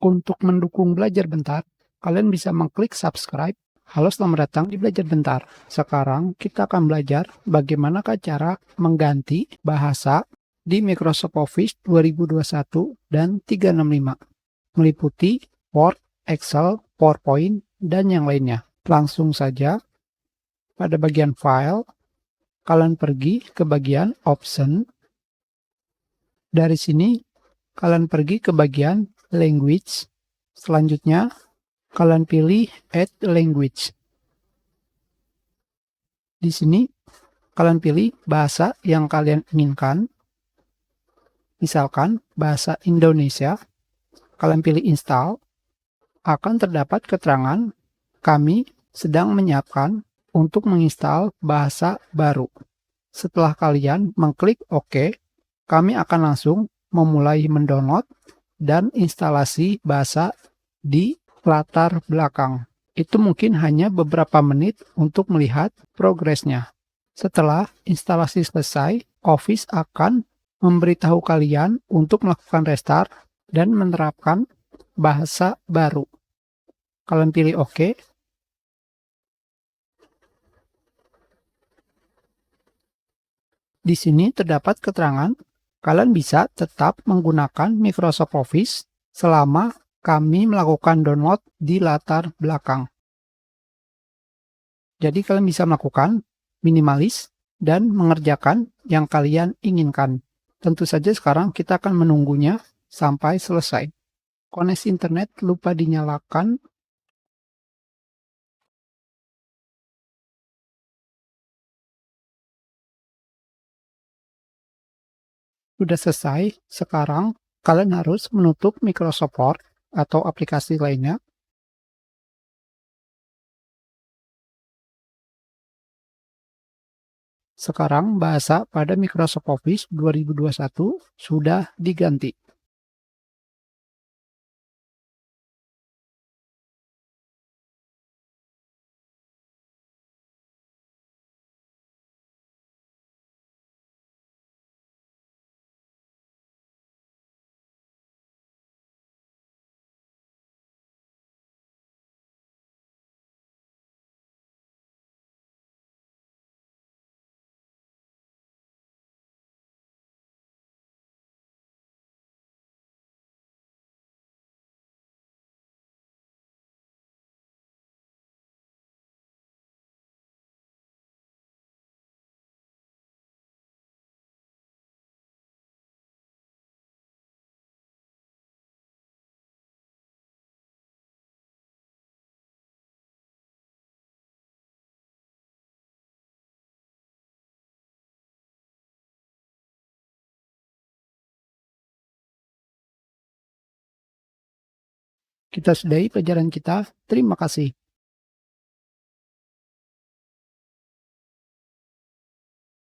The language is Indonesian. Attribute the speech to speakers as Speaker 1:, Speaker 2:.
Speaker 1: Untuk mendukung Belajar Bentar, kalian bisa mengklik subscribe. Halo, selamat datang di Belajar Bentar. Sekarang kita akan belajar bagaimana cara mengganti bahasa di Microsoft Office 2021 dan 365, meliputi Word, Excel, PowerPoint, dan yang lainnya. Langsung saja, pada bagian File, kalian pergi ke bagian Option. Dari sini, kalian pergi ke bagian Language. Selanjutnya, kalian pilih Add Language. Di sini, kalian pilih bahasa yang kalian inginkan. Misalkan bahasa Indonesia. Kalian pilih Install. Akan terdapat keterangan, kami sedang menyiapkan untuk menginstal bahasa baru. Setelah kalian mengklik OK, kami akan langsung memulai mendownload dan instalasi bahasa di latar belakang. Itu mungkin hanya beberapa menit untuk melihat progresnya. Setelah instalasi selesai, Office akan memberitahu kalian untuk melakukan restart dan menerapkan bahasa baru. Kalian pilih OK. Di sini terdapat keterangan, kalian bisa tetap menggunakan Microsoft Office selama kami melakukan download di latar belakang. Jadi kalian bisa melakukan minimalis dan mengerjakan yang kalian inginkan. Tentu saja sekarang kita akan menunggunya sampai selesai. Koneksi internet lupa dinyalakan. Sudah selesai, sekarang kalian harus menutup Microsoft Word atau aplikasi lainnya. Sekarang bahasa pada Microsoft Office 2021 sudah diganti. Kita sudahi pelajaran kita. Terima kasih.